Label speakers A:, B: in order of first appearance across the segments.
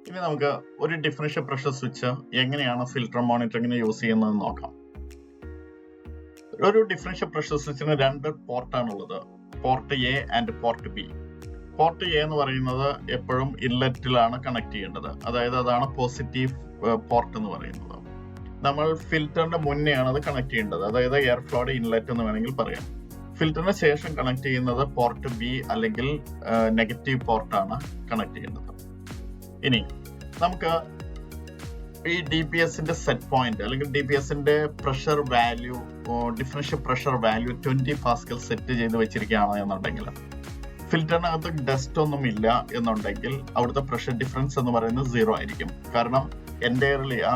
A: ഇനി നമുക്ക് ഒരു ഡിഫറൻഷ്യൽ പ്രഷർ സ്വിച്ച് എങ്ങനെയാണ് ഫിൽട്ടർ മോണിറ്ററിംഗിന് യൂസ് ചെയ്യുന്നത് നോക്കാം. ഒരു ഡിഫറൻഷ്യൽ പ്രഷർ സ്വിച്ചിന് 2 പോർട്ടാണുള്ളത്, port A and port B. Port A എന്ന് പറയുന്നത് എപ്പോഴും ഇൻലെറ്റിലാണ് കണക്ട് ചെയ്യേണ്ടത്, അതായത് അതാണ് പോസിറ്റീവ് പോർട്ട് എന്ന് പറയുന്നത്. നമ്മൾ ഫിൽറ്ററിന്റെ മുന്നെയാണ് അത് കണക്ട് ചെയ്യേണ്ടത്, അതായത് എയർ ഫ്ലോയുടെ ഇൻലെറ്റ് എന്ന് വേണമെങ്കിൽ പറയാം. ഫിൽറ്ററിന് ശേഷം കണക്ട് ചെയ്യുന്നത് പോർട്ട് ബി അല്ലെങ്കിൽ നെഗറ്റീവ് പോർട്ടാണ് കണക്ട് ചെയ്യുന്നത്. ഇനി നമുക്ക് ഈ ഡി പി എസിന്റെ സെറ്റ് പോയിന്റ് അല്ലെങ്കിൽ ഡി പി എസിന്റെ pressure value, differential pressure value 20 Pascal set ചെയ്ത് വെച്ചിരിക്കുകയാണ് എന്നുണ്ടെങ്കിൽ, ഫിൽറ്ററിനകത്ത് ഡസ്റ്റ് ഒന്നും ഇല്ല എന്നുണ്ടെങ്കിൽ അവിടുത്തെ പ്രഷർ ഡിഫറൻസ് എന്ന് പറയുന്നത് 0 ആയിരിക്കും. കാരണം എൻറ്റയർലി ആ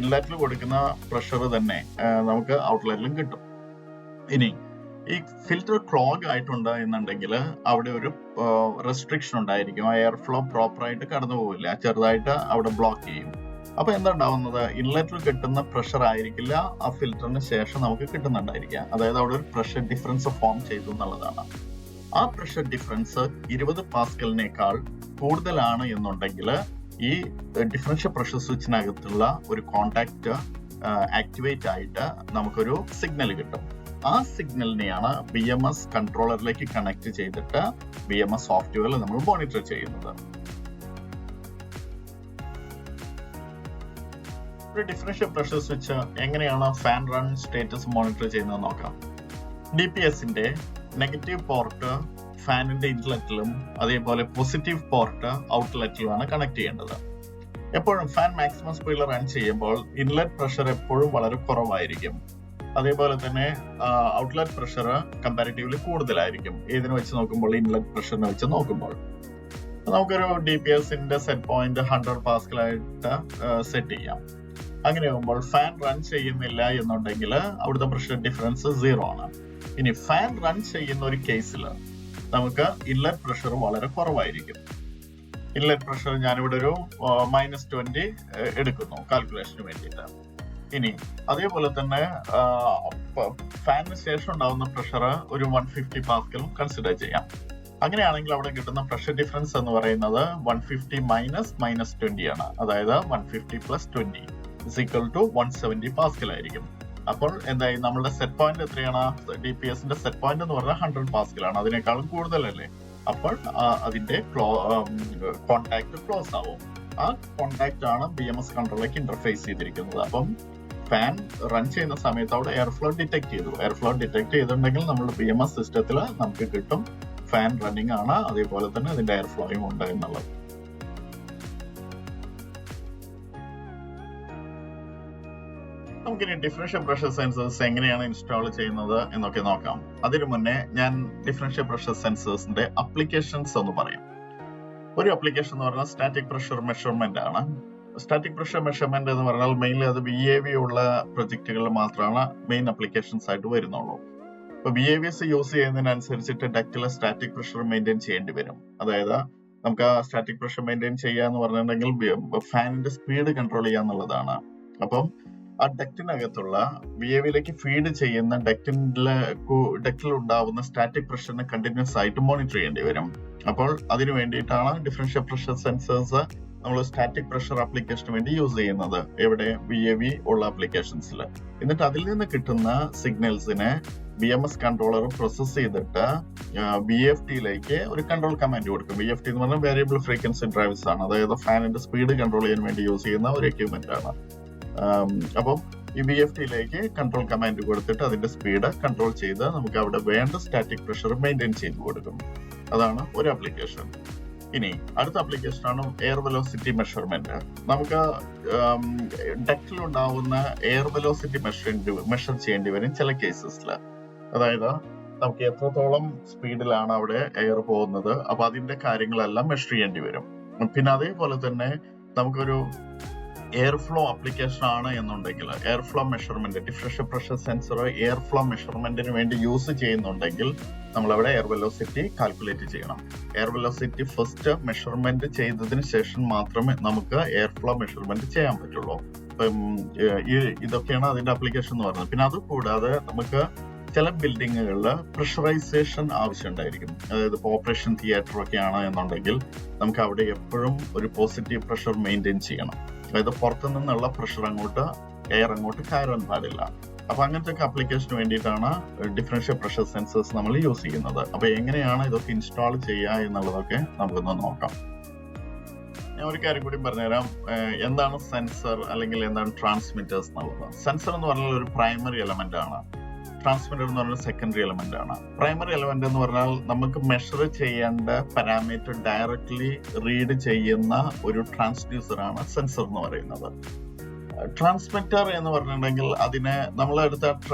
A: ഇൻലെറ്റിൽ കൊടുക്കുന്ന പ്രഷർ തന്നെ നമുക്ക് ഔട്ട്ലെറ്റിലും കിട്ടും. ഇനി ഈ ഫിൽറ്റർ ക്ലോഗ് ആയിട്ടുണ്ട് എന്നുണ്ടെങ്കിൽ അവിടെ ഒരു റെസ്ട്രിക്ഷൻ ഉണ്ടായിരിക്കും, ആ എയർ ഫ്ലോ പ്രോപ്പറായിട്ട് കടന്നു പോകില്ല, ചെറുതായിട്ട് അവിടെ ബ്ലോക്ക് ചെയ്യും. അപ്പൊ എന്താ ഉണ്ടാവുന്നത്, ഇൻലെറ്റിൽ കിട്ടുന്ന പ്രഷർ ആയിരിക്കില്ല ആ ഫിൽറ്ററിന് ശേഷം നമുക്ക് കിട്ടുന്നുണ്ടായിരിക്കുക, അതായത് അവിടെ ഒരു പ്രഷർ ഡിഫറൻസ് ഫോം ചെയ്തു എന്നുള്ളതാണ്. ആ പ്രഷർ ഡിഫറൻസ് 20 പാസ്കലിനേക്കാൾ കൂടുതലാണ് എന്നുണ്ടെങ്കിൽ ഈ ഡിഫറൻഷ്യൽ പ്രഷർ സ്വിച്ചിനകത്തുള്ള ഒരു കോണ്ടാക്ട് ആക്ടിവേറ്റ് ആയിട്ട് നമുക്കൊരു സിഗ്നൽ കിട്ടും. ആ സിഗ്നലിനെയാണ് BMS കൺട്രോളറിലേക്ക് കണക്ട് ചെയ്തിട്ട് BMS സോഫ്റ്റ്വെയറിൽ നമ്മൾ മോണിറ്റർ ചെയ്യുന്നത്. ഒരു ഡിഫറൻഷ്യൽ പ്രഷർ സ്വിച്ച് എങ്ങനെയാണ് ഫാൻ റൺ സ്റ്റേറ്റസ് മോണിറ്റർ ചെയ്യുന്നത് നോക്കാം. DPSന്റെ നെഗറ്റീവ് പോർട്ട് ഫാനിന്റെ ഇൻലെറ്റിലും അതേപോലെ പോസിറ്റീവ് പോർട്ട് ഔട്ട്ലെറ്റിലുമാണ് കണക്ട് ചെയ്യേണ്ടത്. എപ്പോഴും ഫാൻ മാക്സിമം സ്പീഡിൽ റൺ ചെയ്യുമ്പോൾ ഇൻലെറ്റ് പ്രഷർ എപ്പോഴും വളരെ കുറവായിരിക്കും, അതേപോലെ തന്നെ ഔട്ട്ലെറ്റ് പ്രഷർ കമ്പാരിറ്റീവ്ലി കൂടുതലായിരിക്കും ഏതിനെ വെച്ച് നോക്കുമ്പോൾ, ഇൻലെറ്റ് പ്രഷറിനെ വെച്ച് നോക്കുമ്പോൾ. നമുക്കൊരു DPSന്റെ സെറ്റ് പോയിന്റ് 100 പാസ്കലായിട്ട് സെറ്റ് ചെയ്യാം. അങ്ങനെയാകുമ്പോൾ ഫാൻ റൺ ചെയ്യുന്നില്ല എന്നുണ്ടെങ്കിൽ അവിടുത്തെ പ്രഷർ ഡിഫറൻസ് 0 ആണ്. ഇനി ഫാൻ റൺ ചെയ്യുന്ന ഒരു കേസിൽ നമുക്ക് ഇൻലെറ്റ് പ്രഷർ വളരെ കുറവായിരിക്കും. ഇൻലെറ്റ് പ്രഷർ ഞാനിവിടെ ഒരു -20 എടുക്കുന്നു കാൽക്കുലേഷന് വേണ്ടിയിട്ട്. ഇനി അതേപോലെ തന്നെ ഫാനിന് ശേഷം ഉണ്ടാകുന്ന പ്രഷർ ഒരു 150 പാസ്കലും കൺസിഡർ ചെയ്യാം. അങ്ങനെയാണെങ്കിൽ അവിടെ കിട്ടുന്ന പ്രഷർ ഡിഫറൻസ് എന്ന് പറയുന്നത് 150 മൈനസ് 20 ആണ്, അതായത് 150 + 20 = 170 പാസ്കൽ ആയിരിക്കും. അപ്പോൾ എന്തായി, നമ്മളുടെ സെറ്റ് പോയിന്റ് എത്രയാണ്, DPSന്റെ സെറ്റ് പോയിന്റ് എന്ന് പറഞ്ഞാൽ 100 പാസ്കലാണ്, അതിനേക്കാളും കൂടുതലല്ലേ. അപ്പോൾ അതിന്റെ കോണ്ടാക്ട് ക്ലോസ് ആവും. ആ കോണ്ടാക്ട് ആണ് BMS കൺട്രോളിലേക്ക് ഇന്റർഫേസ് ചെയ്തിരിക്കുന്നത്. അപ്പം ഫാൻ റൺ ചെയ്യുന്ന സമയത്ത് അവിടെ എയർ ഫ്ലോ ഡിറ്റക്ട് ചെയ്തു. എയർ ഫ്ലോ ഡിറ്റക്ട് ചെയ്തിട്ടുണ്ടെങ്കിൽ നമ്മുടെ BMS സിസ്റ്റത്തിൽ നമുക്ക് കിട്ടും ഫാൻ റണ്ണിങ് ആണ്, അതേപോലെ തന്നെ അതിന്റെ എയർ ഫ്ലോയും ഉണ്ട് എന്നുള്ളത്. നമുക്കിനി ഡിഫറൻഷ്യൽ പ്രഷർ സെൻസേഴ്സ് എങ്ങനെയാണ് ഇൻസ്റ്റാൾ ചെയ്യുന്നത് എന്നൊക്കെ നോക്കാം. അതിനു മുന്നേ ഞാൻ ഡിഫറൻഷ്യൽ പ്രഷർ സെൻസേഴ്സിന്റെ അപ്ലിക്കേഷൻസ് ഒന്ന് പറയാം. ഒരു അപ്ലിക്കേഷൻ എന്ന് പറഞ്ഞാൽ സ്റ്റാറ്റിക് പ്രഷർ മെഷർമെന്റ് ആണ്. സ്റ്റാറ്റിക് പ്രഷർ മെഷർമെന്റ് എന്ന് പറഞ്ഞാൽ മെയിൻലി അത് VAV ഉള്ള പ്രൊജക്റ്റുകളിൽ മാത്രമാണ് മെയിൻ അപ്ലിക്കേഷൻസ് ആയിട്ട് വരുന്നുള്ളൂ. ഇപ്പൊ VAVs യൂസ് ചെയ്യുന്നതിനനുസരിച്ചിട്ട് ഡക്റ്റിലെ സ്റ്റാറ്റിക് പ്രഷർ മെയിൻറ്റെയിൻ ചെയ്യേണ്ടി വരും. അതായത് നമുക്ക് ആ സ്റ്റാറ്റിക് പ്രഷർ മെയിൻറ്റെയിൻ ചെയ്യാന്ന് പറഞ്ഞിട്ടുണ്ടെങ്കിൽ ഫാനിന്റെ സ്പീഡ് കൺട്രോൾ ചെയ്യാന്നുള്ളതാണ്. അപ്പം ആ ഡക്റ്റിനകത്തുള്ള VAVയിലേക്ക് ഫീഡ് ചെയ്യുന്ന ഡക്റ്റിൽ ഉണ്ടാവുന്ന സ്റ്റാറ്റിക് പ്രഷറിനെ കണ്ടിന്യൂസ് ആയിട്ട് മോണിറ്റർ ചെയ്യേണ്ടി വരും. അപ്പോൾ അതിനു വേണ്ടിയിട്ടാണ് ഡിഫറൻഷ്യൽ പ്രഷർ സെൻസേഴ്സ് നമ്മൾ സ്റ്റാറ്റിക് പ്രഷർ ആപ്ലിക്കേഷന് വേണ്ടി യൂസ് ചെയ്യുന്നത്, എവിടെ VAV ഉള്ള ആപ്ലിക്കേഷൻസിൽ. എന്നിട്ട് അതിൽ നിന്ന് കിട്ടുന്ന സിഗ്നൽസിനെ BMS കൺട്രോളർ പ്രോസസ് ചെയ്തിട്ട് VFTയിലേക്ക് ഒരു കൺട്രോൾ കമാൻഡ് കൊടുക്കും. VFT എന്ന് പറഞ്ഞാൽ വേരിയബിൾ ഫ്രീക്വൻസി ഡ്രൈവ്സ് ആണ്, അതായത് ഫാനിന്റെ സ്പീഡ് കൺട്രോൾ ചെയ്യാൻ വേണ്ടി യൂസ് ചെയ്യുന്ന ഒരു എക്യുപ്മെന്റ് ആണ്. അപ്പം ഈ VFTയിലേക്ക് കൺട്രോൾ കമാൻഡ് കൊടുത്തിട്ട് അതിന്റെ സ്പീഡ് കൺട്രോൾ ചെയ്ത് നമുക്ക് അവിടെ വേണ്ട സ്റ്റാറ്റിക് പ്രഷർ മെയിൻറ്റെയിൻ ചെയ്ത് കൊടുക്കും. അതാണ് ഒരു ആപ്ലിക്കേഷൻ. ഇനി അടുത്ത ആപ്ലിക്കേഷൻ ആണ് എയർ വെലോസിറ്റി മെഷർമെന്റ്. നമുക്ക് ഡക്റ്റിൽ ഉണ്ടാവുന്ന എയർ വെലോസിറ്റി മെഷർ ചെയ്യേണ്ടി വരും ചില കേസസിൽ. അതായത് നമുക്ക് എത്രത്തോളം സ്പീഡിലാണ് അവിടെ എയർ പോകുന്നത്, അപ്പൊ അതിന്റെ കാര്യങ്ങളെല്ലാം മെഷർ ചെയ്യേണ്ടി വരും. പിന്നെ അതേപോലെ തന്നെ നമുക്കൊരു എയർ ഫ്ലോ ആപ്ലിക്കേഷൻ ആണ് എന്നുണ്ടെങ്കിൽ, air flow measurement, differential pressure sensor air flow മെഷർമെന്റിന് വേണ്ടി യൂസ് ചെയ്യുന്നുണ്ടെങ്കിൽ നമ്മൾ അവിടെ എയർ വെലോസിറ്റി കാൽക്കുലേറ്റ് ചെയ്യണം. എയർ വെലോസിറ്റി ഫസ്റ്റ് മെഷർമെന്റ് ചെയ്തതിന് ശേഷം മാത്രമേ നമുക്ക് എയർ ഫ്ലോ മെഷർമെന്റ് ചെയ്യാൻ പറ്റുള്ളൂ. ഇതൊക്കെയാണ് അതിന്റെ ആപ്ലിക്കേഷൻ എന്ന് പറയുന്നത്. പിന്നെ അത് കൂടാതെ നമുക്ക് ചില ബിൽഡിങ്ങുകളിൽ പ്രഷറൈസേഷൻ ആവശ്യമുണ്ടായിരിക്കും. അതായത് ഇപ്പോൾ ഓപ്പറേഷൻ തിയേറ്റർ ഒക്കെ ആണ് എന്നുണ്ടെങ്കിൽ നമുക്ക് അവിടെ എപ്പോഴും ഒരു പോസിറ്റീവ് പ്രഷർ മെയിൻറ്റെയിൻ ചെയ്യണം. അതായത് പുറത്തു നിന്നുള്ള പ്രഷർ എയർ അങ്ങോട്ട് കയറാൻ പാടില്ല. അപ്പൊ അങ്ങനത്തെ ഒക്കെ ആപ്ലിക്കേഷന് വേണ്ടിയിട്ടാണ് ഡിഫറൻഷ്യൽ പ്രഷർ സെൻസേഴ്സ് നമ്മൾ യൂസ് ചെയ്യുന്നത്. അപ്പൊ എങ്ങനെയാണ് ഇതൊക്കെ ഇൻസ്റ്റാൾ ചെയ്യുക എന്നുള്ളതൊക്കെ നമുക്കൊന്ന് നോക്കാം. ഞാൻ ഒരു കാര്യം കൂടി പറഞ്ഞുതരാം. എന്താണ് സെൻസർ അല്ലെങ്കിൽ എന്താണ് ട്രാൻസ്മിറ്റേഴ്സ് എന്നുള്ളത്. സെൻസർ എന്ന് പറഞ്ഞാൽ ഒരു പ്രൈമറി എലമെന്റ് ആണ്. ട്രാൻസ്മിറ്റർ എന്ന് പറഞ്ഞാൽ സെക്കൻഡറി എലമെന്റ് ആണ്. പ്രൈമറി എലമെന്റ് എന്ന് പറഞ്ഞാൽ നമുക്ക് മെഷർ ചെയ്യേണ്ട പാരാമീറ്റർ ഡയറക്ട്ലി റീഡ് ചെയ്യുന്ന ഒരു ട്രാൻസ്ഡ്യൂസർ ആണ് സെൻസർ എന്ന് പറയുന്നത്. ട്രാൻസ്മിറ്റർ എന്ന് പറഞ്ഞിട്ടുണ്ടെങ്കിൽ അതിനെ നമ്മളെടുത്ത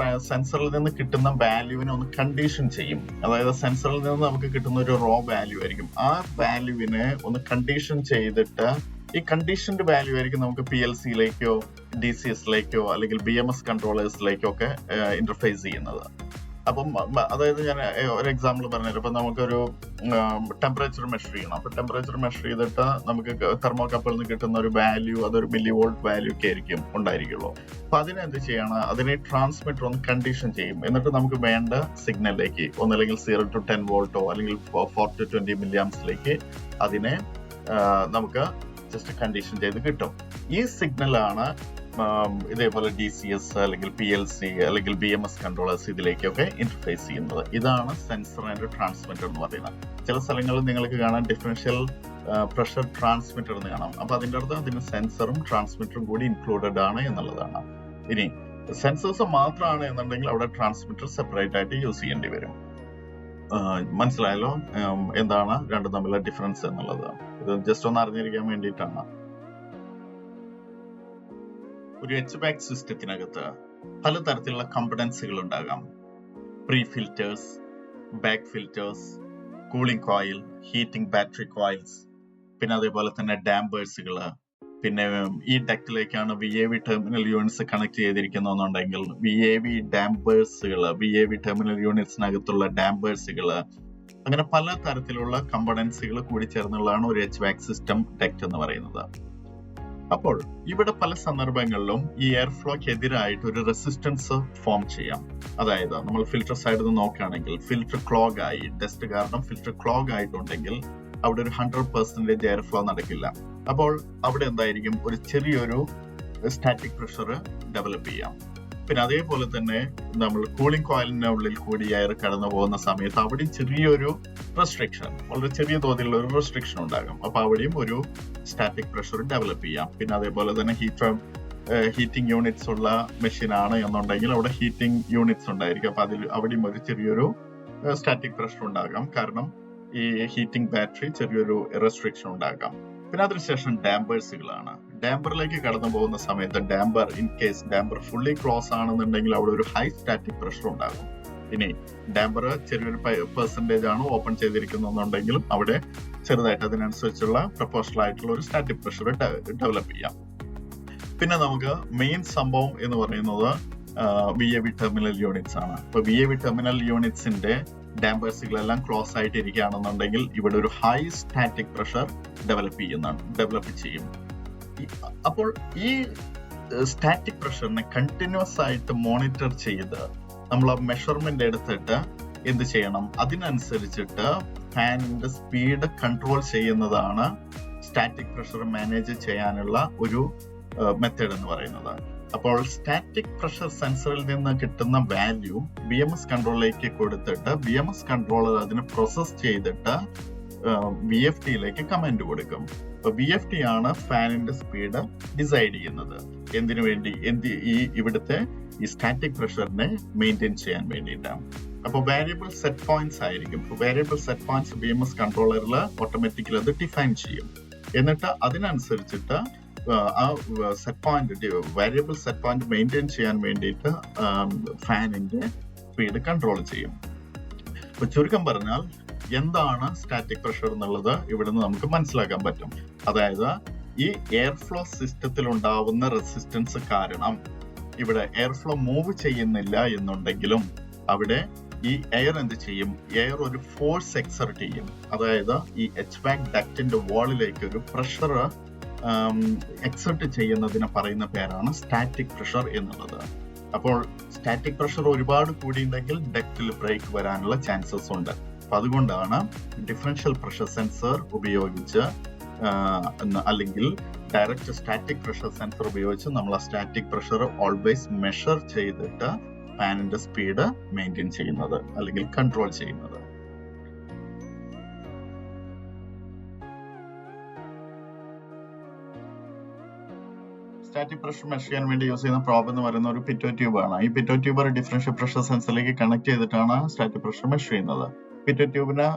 A: സെൻസറിൽ നിന്ന് കിട്ടുന്ന വാല്യൂവിനെ ഒന്ന് കണ്ടീഷൻ ചെയ്യും. അതായത് സെൻസറിൽ നിന്ന് നമുക്ക് കിട്ടുന്ന ഒരു റോ വാല്യൂ ആയിരിക്കും. ആ വാല്യൂവിനെ ഒന്ന് കണ്ടീഷൻ ചെയ്തിട്ട് ഈ കണ്ടീഷൻഡ് വാല്യൂ ആയിരിക്കും നമുക്ക് PLC-യിലേക്കോ DCS-ലേക്കോ അല്ലെങ്കിൽ BMS കൺട്രോളേഴ്സിലേക്കോ ഒക്കെ ഇന്റർഫേസ് ചെയ്യുന്നത്. അപ്പം അതായത് ഞാൻ ഒരു എക്സാമ്പിൾ പറഞ്ഞുതരാം. ഇപ്പൊ നമുക്കൊരു ടെമ്പറേച്ചർ മെഷർ ചെയ്യണം. അപ്പൊ ടെമ്പറേച്ചർ മെഷർ ചെയ്തിട്ട് നമുക്ക് തെർമോകപ്പിളിൽ നിന്ന് കിട്ടുന്ന ഒരു വാല്യൂ അതൊരു മില്ലി വോൾട്ട് വാല്യൂ ഒക്കെ ആയിരിക്കും ഉണ്ടായിരിക്കുള്ളൂ. അപ്പൊ അതിനെന്ത് ചെയ്യണം, അതിനെ ട്രാൻസ്മിറ്റർ ഒന്ന് കണ്ടീഷൻ ചെയ്യും. എന്നിട്ട് നമുക്ക് വേണ്ട സിഗ്നലിലേക്ക് ഒന്നല്ലെങ്കിൽ 0 to 10 വോൾട്ടോ അല്ലെങ്കിൽ 4 to 20 milliamps-ലേക്ക് അതിനെ നമുക്ക് ജസ്റ്റ് കണ്ടീഷൻ ചെയ്ത് കിട്ടും. ഈ സിഗ്നലാണ് ഇതേപോലെ DCS അല്ലെങ്കിൽ PLC അല്ലെങ്കിൽ BMS കൺട്രോളേഴ്സ് ഇതിലേക്കൊക്കെ ഇന്റർഫേസ് ചെയ്യുന്നത്. ഇതാണ് സെൻസർ ആൻഡ് ട്രാൻസ്മിറ്റർ എന്ന് പറയുന്നത്. ചില സ്ഥലങ്ങളിൽ നിങ്ങൾക്ക് കാണാൻ ഡിഫറൻഷ്യൽ പ്രഷർ ട്രാൻസ്മിറ്റർ എന്ന് കാണാം. അപ്പൊ അതിന്റെ അർത്ഥം അതിന് സെൻസറും ട്രാൻസ്മിറ്ററും കൂടി ഇൻക്ലൂഡഡ് ആണ് എന്നുള്ളതാണ്. ഇനി സെൻസേഴ്സ് മാത്രമാണ് എന്നുണ്ടെങ്കിൽ അവിടെ ട്രാൻസ്മിറ്റർ സെപ്പറേറ്റ് ആയിട്ട് യൂസ് ചെയ്യേണ്ടി വരും. മനസ്സിലായല്ലോ എന്താണ് രണ്ടും തമ്മിലുള്ള ഡിഫറൻസ് എന്നുള്ളത്. ഇത് ജസ്റ്റ് ഒന്ന് അറിഞ്ഞിരിക്കാൻ വേണ്ടിയിട്ടാണ്. ഒരു HVAC സിസ്റ്റത്തിനകത്ത് പലതരത്തിലുള്ള കമ്പണൻസുകൾ ഉണ്ടാകാം. Pre filters, back filters, cooling coil, heating battery coils, പിന്നെ അതേപോലെ തന്നെ ഡാമ്പേഴ്സുകള്. പിന്നെ ഈ ഡക്റ്റിലേക്കാണ് VAV ടെർമിനൽ യൂണിറ്റ്സ് കണക്ട് ചെയ്തിരിക്കുന്നുണ്ടെങ്കിൽ VAV ഡാമ്പേഴ്സുകള്, VAV ടെർമിനൽ യൂണിറ്റ്സിനകത്തുള്ള ഡാമ്പേഴ്സുകള്, അങ്ങനെ പല തരത്തിലുള്ള കമ്പണൻസുകൾ കൂടി ചേർന്നുള്ളതാണ് ഒരു HVAC സിസ്റ്റം ഡക്റ്റ് എന്ന് പറയുന്നത്. അപ്പോൾ ഇവിടെ പല സന്ദർഭങ്ങളിലും ഈ എയർ ഫ്ലോയ്ക്ക് എതിരായിട്ട് ഒരു റെസിസ്റ്റൻസ് ഫോം ചെയ്യാം. അതായത് നമ്മൾ ഫിൽറ്റർ സൈഡിൽ നിന്ന് നോക്കുകയാണെങ്കിൽ ഫിൽറ്റർ ക്ലോഗ് ആയി, ഡസ്റ്റ് കാരണം ഫിൽറ്റർ ക്ലോഗ് ആയിട്ടുണ്ടെങ്കിൽ അവിടെ ഒരു 100% എയർ ഫ്ലോ നടക്കില്ല. അപ്പോൾ അവിടെ എന്തായിരിക്കും, ഒരു ചെറിയൊരു സ്റ്റാറ്റിക് പ്രഷർ ഡെവലപ്പ് ചെയ്യാം. പിന്നെ അതേപോലെ തന്നെ നമ്മൾ കൂളിംഗ് കോയിലിന്റെ ഉള്ളിൽ കൂടി എയർ കടന്നു പോകുന്ന സമയത്ത് അവിടെയും ചെറിയൊരു റെസ്ട്രിക്ഷൻ, വളരെ ചെറിയ തോതിലുള്ള ഒരു റെസ്ട്രിക്ഷൻ ഉണ്ടാകും. അപ്പൊ അവിടെയും ഒരു സ്റ്റാറ്റിക് പ്രഷർ ഡെവലപ്പ് ചെയ്യാം. പിന്നെ അതേപോലെ തന്നെ ഹീറ്റിംഗ് യൂണിറ്റ്സ് ഉള്ള മെഷീൻ ആണ് എന്നുണ്ടെങ്കിൽ അവിടെ ഹീറ്റിംഗ് യൂണിറ്റ്സ് ഉണ്ടായിരിക്കും. അപ്പൊ അവിടെയും ഒരു ചെറിയൊരു സ്റ്റാറ്റിക് പ്രഷർ ഉണ്ടാകാം. കാരണം ഈ ഹീറ്റിംഗ് ബാറ്ററി ചെറിയൊരു റെസ്ട്രിക്ഷൻ ഉണ്ടാകാം. പിന്നെ അതിനുശേഷം ഡാമ്പേഴ്സുകളാണ്. ഡാമ്പറിലേക്ക് കടന്നു പോകുന്ന സമയത്ത് damper in case damper fully close ആണെന്നുണ്ടെങ്കിൽ അവിടെ ഒരു ഹൈ സ്റ്റാറ്റിക് പ്രഷർ ഉണ്ടാകും. ഇനി ഡാമ്പർ ചെറിയൊരു പെർസെന്റേജ് ആണ് ഓപ്പൺ ചെയ്തിരിക്കുന്നുണ്ടെങ്കിലും അവിടെ ചെറുതായിട്ട് അതിനനുസരിച്ചുള്ള പ്രൊപ്പോഷണൽ ആയിട്ടുള്ള ഒരു സ്റ്റാറ്റിക് പ്രഷർ ഡെവലപ്പ് ചെയ്യാം. പിന്നെ നമുക്ക് മെയിൻ സംഭവം എന്ന് പറയുന്നത് VAV ടെർമിനൽ യൂണിറ്റ്സ് ആണ്. അപ്പൊ VAV ടെർമിനൽ യൂണിറ്റ്സിന്റെ ഡാമ്പേഴ്സുകളെല്ലാം ക്ലോസ് ആയിട്ട് ഇരിക്കുകയാണെന്നുണ്ടെങ്കിൽ ഇവിടെ ഒരു ഹൈ സ്റ്റാറ്റിക് പ്രഷർ ഡെവലപ്പ് ചെയ്യും. അപ്പോൾ ഈ സ്റ്റാറ്റിക് പ്രഷറിനെ കണ്ടിന്യൂസ് ആയിട്ട് മോണിറ്റർ ചെയ്ത് നമ്മൾ ആ മെഷർമെന്റ് എടുത്തിട്ട് എന്ത് ചെയ്യണം, അതിനനുസരിച്ചിട്ട് ഫാനിന്റെ സ്പീഡ് കൺട്രോൾ ചെയ്യുന്നതാണ് സ്റ്റാറ്റിക് പ്രഷർ മാനേജ് ചെയ്യാനുള്ള ഒരു മെത്തേഡ് എന്ന് പറയുന്നത്. അപ്പോൾ സ്റ്റാറ്റിക് പ്രഷർ സെൻസറിൽ നിന്ന് കിട്ടുന്ന വാല്യൂ BMS കൺട്രോളിലേക്ക് കൊടുത്തിട്ട് BMS കൺട്രോളർ അതിനെ പ്രോസസ് ചെയ്തിട്ട് VFD-യിലേക്ക് കമാൻഡ് കൊടുക്കും. അപ്പൊ VFD ആണ് ഫാനിന്റെ സ്പീഡ് ഡിസൈഡ് ചെയ്യുന്നത്. എന്തിനു വേണ്ടി, ഇവിടുത്തെ ഈ സ്റ്റാറ്റിക് പ്രഷറിനെ മെയിൻറ്റെയിൻ ചെയ്യാൻ വേണ്ടിയിട്ടാണ്. അപ്പോൾ വേരിയബിൾ സെറ്റ് പോയിന്റ്സ് ആയിരിക്കും. വേരിയബിൾ സെറ്റ് പോയിന്റ്സ് BMS കൺട്രോളറിൽ ഓട്ടോമാറ്റിക്കലി അത് ഡിഫൈൻ ചെയ്യും. എന്നിട്ട് അതിനനുസരിച്ചിട്ട് ആ set point, variable set point maintain ചെയ്യാൻ വേണ്ടിയിട്ട് ഫാനിന്റെ സ്പീഡ് കൺട്രോൾ ചെയ്യും. അപ്പൊ ചുരുക്കം പറഞ്ഞാൽ എന്താണ് സ്റ്റാറ്റിക് പ്രഷർ എന്നുള്ളത് ഇവിടുന്ന് നമുക്ക് മനസ്സിലാക്കാൻ പറ്റും. അതായത് ഈ എയർ ഫ്ലോ സിസ്റ്റത്തിൽ ഉണ്ടാവുന്ന റെസിസ്റ്റൻസ് കാരണം ഇവിടെ എയർ ഫ്ലോ മൂവ് ചെയ്യുന്നില്ല എന്നുണ്ടെങ്കിലും അവിടെ ഈ എയർ എന്ത് ചെയ്യും, എയർ ഒരു ഫോഴ്സ് എക്സർട്ട് ചെയ്യും. അതായത് ഈ HVAC ഡക്റ്റിന്റെ വാളിലേക്ക് ഒരു പ്രഷർ എക്സർട്ട് ചെയ്യുന്നതിനെ പറയുന്ന പേരാണ് സ്റ്റാറ്റിക് പ്രഷർ എന്നുള്ളത്. അപ്പോൾ സ്റ്റാറ്റിക് പ്രഷർ ഒരുപാട് കൂടിയുണ്ടെങ്കിൽ ഡക്റ്റിൽ ബ്രേക്ക് വരാനുള്ള ചാൻസസ് ഉണ്ട്. അപ്പൊ അതുകൊണ്ടാണ് ഡിഫറൻഷ്യൽ പ്രഷർ സെൻസർ ഉപയോഗിച്ച് അല്ലെങ്കിൽ ഡയറക്റ്റ് സ്റ്റാറ്റിക് പ്രഷർ സെൻസർ ഉപയോഗിച്ച് നമ്മൾ ആ സ്റ്റാറ്റിക് പ്രഷർ ഓൾവേസ് മെഷർ ചെയ്തിട്ട് ഫാനിന്റെ സ്പീഡ് മെയിൻറ്റെയിൻ ചെയ്യുന്നത് അല്ലെങ്കിൽ കൺട്രോൾ ചെയ്യുന്നത്. സ്റ്റാറ്റിക് പ്രഷർ മെഷർ ചെയ്യാൻ വേണ്ടി യൂസ് ചെയ്യുന്ന പ്രോബ് എന്ന് പറയുന്ന ഒരു പിറ്റോ ട്യൂബ് ആണ്. ഈ പിറ്റോ ട്യൂബ് ഒരു ഡിഫറൻഷ്യൽ പ്രഷർ സെൻസറിലേക്ക് കണക്ട് ചെയ്തിട്ടാണ് സ്റ്റാറ്റിക് പ്രഷർ മെഷർ ചെയ്യുന്നത്. പിറ്റോ ട്യൂബിന്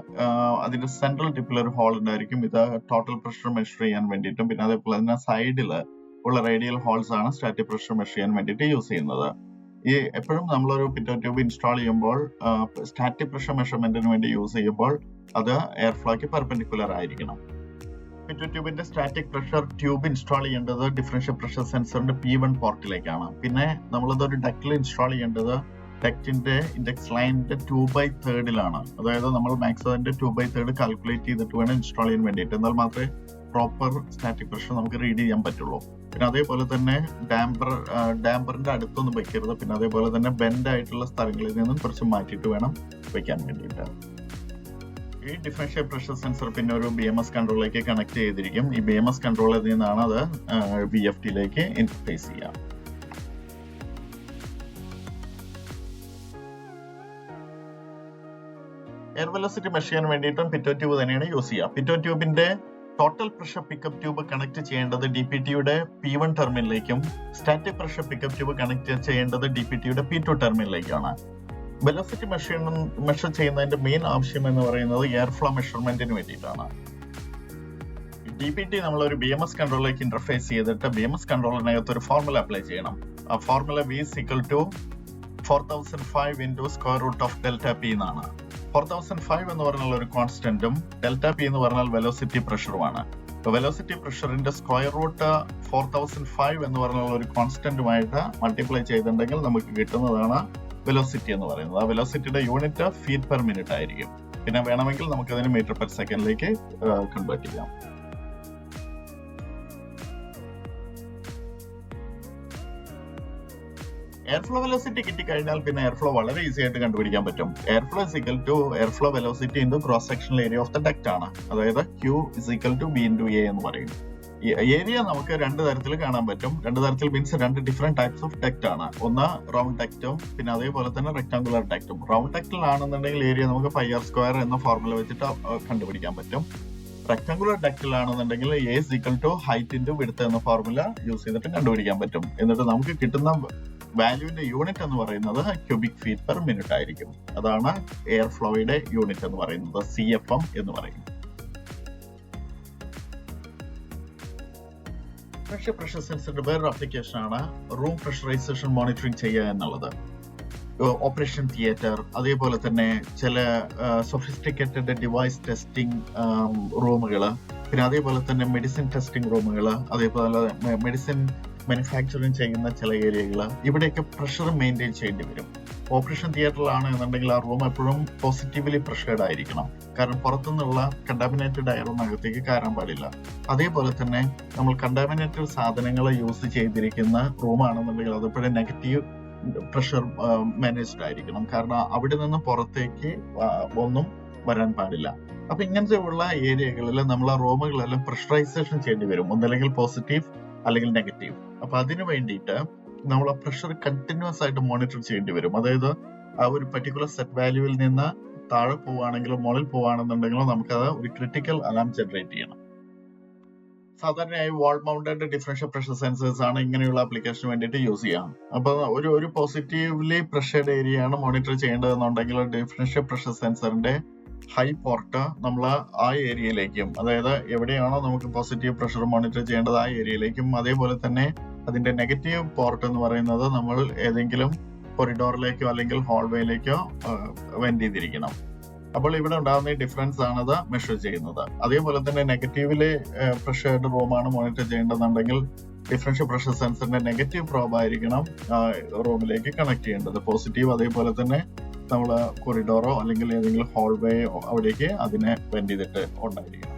A: അതിന്റെ സെൻട്രൽ ടിപ്പിൽ ഒരു ഹോൾ ഉണ്ടായിരിക്കും. ഇത് ടോട്ടൽ പ്രഷർ മെഷർ ചെയ്യാൻ വേണ്ടിയിട്ടും പിന്നെ അതേപോലെ തന്നെ സൈഡിൽ ഉള്ള റേഡിയൽ ഹോൾസ് ആണ് സ്റ്റാറ്റിക് പ്രഷർ മെഷർ ചെയ്യാൻ വേണ്ടിയിട്ട് യൂസ് ചെയ്യുന്നത്. ഈ എപ്പോഴും നമ്മളൊരു പിറ്റോ ട്യൂബ് ഇൻസ്റ്റാൾ ചെയ്യുമ്പോൾ സ്റ്റാറ്റിക് പ്രഷർ മെഷർമെന്റിന് വേണ്ടി യൂസ് ചെയ്യുമ്പോൾ അത് എയർ ഫ്ലോയ്ക്ക് പെർപെൻഡിക്കുലർ ആയിരിക്കണം. പിറ്റോ ട്യൂബിന്റെ സ്റ്റാറ്റിക് പ്രഷർ ട്യൂബ് ഇൻസ്റ്റാൾ ചെയ്യേണ്ടത് ഡിഫറൻഷ്യൽ പ്രഷർ സെൻസറിന്റെ P1 പോർട്ടിലേക്കാണ്. പിന്നെ നമ്മളതൊരു ഡക്റ്റിൽ ഇൻസ്റ്റാൾ ചെയ്യേണ്ടത് ഡക്റ്റിന്റെ ഇൻഡെക്സ് ലൈനിന്റെ 2/3 അതായത് നമ്മൾ മാക്സിമം 2/3 കാൽക്കുലേറ്റ് ചെയ്തിട്ട് വേണം ഇൻസ്റ്റാൾ ചെയ്യാൻ വേണ്ടിയിട്ട്. എന്നാൽ മാത്രമേ പ്രോപ്പർ സ്റ്റാറ്റിക് പ്രഷർ നമുക്ക് റീഡ് ചെയ്യാൻ പറ്റുള്ളൂ. പിന്നെ അതേപോലെ തന്നെ ഡാമ്പറിന്റെ അടുത്തൊന്നും വെക്കരുത്. പിന്നെ അതേപോലെ തന്നെ ബെൻഡ് ആയിട്ടുള്ള സ്ഥലങ്ങളിൽ നിന്നും കുറച്ച് മാറ്റിയിട്ട് വേണം വെക്കാൻ വേണ്ടിയിട്ട്. ഈ ഡിഫറൻഷ്യൽ പ്രഷർ സെൻസർ പിന്നെ ഒരു BMS കൺട്രോളിലേക്ക് കണക്ട് ചെയ്തിരിക്കും. ഈ BMS കൺട്രോളിൽ നിന്നാണ് അത് VFDയിലേക്ക് ഇന്റർഫേസ് ചെയ്യാം. എയർ വെലോസിറ്റി മെഷർ ചെയ്യാൻ വേണ്ടിയിട്ടും പിറ്റോ ട്യൂബ് തന്നെയാണ് യൂസ് ചെയ്യുക. പിറ്റോ ട്യൂബിന്റെ total pressure pickup tube connect ചെയ്യേണ്ടത് DPTയുടെ P1 ടെർമിനലിലേക്കും static pressure pickup tube connect ചെയ്യേണ്ടത് DPTയുടെ P2 ടെർമിനലിലേക്കാണ്. വെലോസിറ്റി മെഷർ ചെയ്യുന്നതിന്റെ മെയിൻ ആവശ്യം എന്ന് പറയുന്നത് എയർ ഫ്ലോ മെഷർമെന്റിന് വേണ്ടിയിട്ടാണ്. DPT നമ്മൾ ഒരു BMS കൺട്രോളിലേക്ക് ഇന്റർഫേസ് ചെയ്തിട്ട് BMS കൺട്രോളിനകത്ത് ഒരു ഫോർമുല അപ്ലൈ ചെയ്യണം. ആ formula V is equal to 4005 into square root of delta P എന്നാണ്. 4005 എന്ന് പറഞ്ഞാൽ ഒരു കോൺസ്റ്റന്റും ഡെൽറ്റ P എന്ന് പറഞ്ഞാൽ വെലോസിറ്റി പ്രഷറുമാണ്. വെലോസിറ്റി പ്രഷറിന്റെ സ്ക്വയർ റൂട്ട് 4005 എന്ന് പറഞ്ഞാൽ ഒരു കോൺസ്റ്റന്റുമായിട്ട് മൾട്ടിപ്ലൈ ചെയ്തിട്ടുണ്ടെങ്കിൽ നമുക്ക് കിട്ടുന്നതാണ് വെലോസിറ്റി എന്ന് പറയുന്നത്. ആ വെലോസിറ്റിയുടെ യൂണിറ്റ് ഫീറ്റ് പെർ മിനിറ്റ് ആയിരിക്കും. പിന്നെ വേണമെങ്കിൽ നമുക്ക് അതിന് മീറ്റർ പെർ സെക്കൻഡിലേക്ക് കൺവേർട്ട് ചെയ്യാം. എയർഫ്ലോ വെലോസിറ്റി കിട്ടിക്കഴിഞ്ഞാൽ പിന്നെ എയർഫ്ലോ വളരെ ഈസി ആയിട്ട് കണ്ടുപിടിക്കാൻ പറ്റും. Airflow is equal to airflow velocity into cross sectional area of the duct ആണ്. അതായത് Q is equal to B into A എന്ന് പറയും. ഏരിയ നമുക്ക് രണ്ട് തരത്തിൽ കാണാൻ പറ്റും. രണ്ട് തരത്തിൽ മീൻസ് രണ്ട് ഡിഫറെന്റ് ടൈപ്സ് ഓഫ് ഡക്റ്റ് ആണ്. ഒന്ന് റൗണ്ട് ഡക്റ്റും പിന്നെ അതേപോലെ തന്നെ റെക്ടാങ്കുലർ ഡക്റ്റും. റൗണ്ട് ഡക്റ്റിലാണെന്നുണ്ടെങ്കിൽ ഏരിയ നമുക്ക് πr² എന്ന ഫോർമുല വെച്ചിട്ട് കണ്ടുപിടിക്കാൻ പറ്റും. റെക്ടാങ്കുലർ ഡക്റ്റിലാണെന്നുണ്ടെങ്കിൽ A is equal to height into width എന്ന ഫോർമുല യൂസ് ചെയ്തിട്ട് കണ്ടുപിടിക്കാൻ പറ്റും. എന്നിട്ട് നമുക്ക് കിട്ടുന്ന വാല്യൂവിന്റെ യൂണിറ്റ് എന്ന് പറയുന്നത് ക്യൂബിക് ഫീറ്റ് പെർ മിനിറ്റ് ആയിരിക്കും. അതാണ് എയർ ഫ്ലോയുടെ യൂണിറ്റ് എന്ന് പറയുന്നത്, CFM എന്ന് പറയും. പ്രഷർ സെൻസറിന്റെ വേറൊരു ആപ്ലിക്കേഷൻ ആണ് റൂം പ്രഷറൈസേഷൻ മോണിറ്ററിംഗ് ചെയ്യുക എന്നുള്ളത്. ഓപ്പറേഷൻ തിയേറ്റർ, അതേപോലെ തന്നെ ചില സൊഫിസ്റ്റിക്കേറ്റഡ് ഡിവൈസ് ടെസ്റ്റിംഗ് റൂമുകൾ, പിന്നെ അതേപോലെ തന്നെ മെഡിസിൻ ടെസ്റ്റിംഗ് റൂമുകൾ, അതേപോലെ മെഡിസിൻ മാനുഫാക്ചറിങ് ചെയ്യുന്ന ചില ഏരിയകൾ, ഇവിടെയൊക്കെ പ്രഷർ മെയിൻറ്റെയിൻ ചെയ്യേണ്ടി വരും. ഓപ്പറേഷൻ തിയേറ്ററിലാണ് എന്നുണ്ടെങ്കിൽ ആ റൂം എപ്പോഴും പോസിറ്റീവ്ലി പ്രഷേർഡ് ആയിരിക്കണം. കാരണം പുറത്തുനിന്നുള്ള കണ്ടാമിനേറ്റഡ് എയറൊന്നും അകത്തേക്ക് കയറാൻ പാടില്ല. അതേപോലെ തന്നെ നമ്മൾ കണ്ടാമിനേറ്റഡ് സാധനങ്ങൾ യൂസ് ചെയ്തിരിക്കുന്ന റൂമാണെന്നുണ്ടെങ്കിൽ അതെപ്പോഴും നെഗറ്റീവ് പ്രഷർ മാനേജ്ഡ് ആയിരിക്കണം. കാരണം അവിടെ നിന്ന് പുറത്തേക്ക് ഒന്നും വരാൻ പാടില്ല. അപ്പൊ ഇങ്ങനത്തെ ഉള്ള ഏരിയകളിൽ നമ്മൾ ആ റൂമുകളെല്ലാം പ്രഷറൈസേഷൻ ചെയ്യേണ്ടി വരും, ഒന്നല്ലെങ്കിൽ പോസിറ്റീവ് അല്ലെങ്കിൽ നെഗറ്റീവ്. അപ്പൊ അതിനു വേണ്ടിയിട്ട് നമ്മൾ ആ പ്രഷർ കണ്ടിന്യൂസ് ആയിട്ട് മോണിറ്റർ ചെയ്യേണ്ടി വരും. അതായത് ആ ഒരു പർട്ടിക്കുലർ സെറ്റ് വാല്യൂവിൽ നിന്ന് താഴെ പോവുകയാണെങ്കിലോ മുകളിൽ പോവുകയാണെന്നുണ്ടെങ്കിലോ നമുക്കത് ഒരു ക്രിട്ടിക്കൽ അലാം ജനറേറ്റ് ചെയ്യണം. സാധാരണയായി വാൾ മൗണ്ടഡ് ഡിഫറൻഷ്യൽ പ്രഷർ സെൻസേഴ്സ് ആണ് ഇങ്ങനെയുള്ള ആപ്ലിക്കേഷന് വേണ്ടിയിട്ട് യൂസ് ചെയ്യാം. അപ്പൊ ഒരു പോസിറ്റീവ്ലി പ്രഷർഡ് ഏരിയ ആണ് മോണിറ്റർ ചെയ്യേണ്ടതെന്നുണ്ടെങ്കിൽ ഡിഫറൻഷ്യൽ പ്രഷർ സെൻസറിന്റെ ഹൈ പോർട്ട് നമ്മൾ ആ ഏരിയയിലേക്കും, അതായത് എവിടെയാണോ നമുക്ക് പോസിറ്റീവ് പ്രഷർ മോണിറ്റർ ചെയ്യേണ്ടത് ആ ഏരിയയിലേക്കും, അതേപോലെ തന്നെ അതിന്റെ നെഗറ്റീവ് പോർട്ട് എന്ന് പറയുന്നത് നമ്മൾ ഏതെങ്കിലും കൊറിഡോറിലേക്കോ അല്ലെങ്കിൽ ഹോൾവേയിലേക്കോ വെന്റ് ചെയ്തിരിക്കണം. അപ്പോൾ ഇവിടെ ഉണ്ടാകുന്ന ഡിഫറൻസ് ആണത് മെഷർ ചെയ്യുന്നത്. അതേപോലെ തന്നെ നെഗറ്റീവിലെ പ്രഷർഡ് റൂമാണ് മോണിറ്റർ ചെയ്യേണ്ടതെന്നുണ്ടെങ്കിൽ ഡിഫറൻഷ്യൽ പ്രഷർ സെൻസറിന്റെ നെഗറ്റീവ് പ്രോബ് ആയിരിക്കണം റൂമിലേക്ക് കണക്ട് ചെയ്യേണ്ടത്. പോസിറ്റീവ് അതേപോലെ തന്നെ നമ്മൾ കൊറിഡോറോ അല്ലെങ്കിൽ ഏതെങ്കിലും ഹോൾവേയോ അവിടേക്ക് അതിനെ വെന്റ് ചെയ്തിട്ട് ഉണ്ടായിരിക്കണം.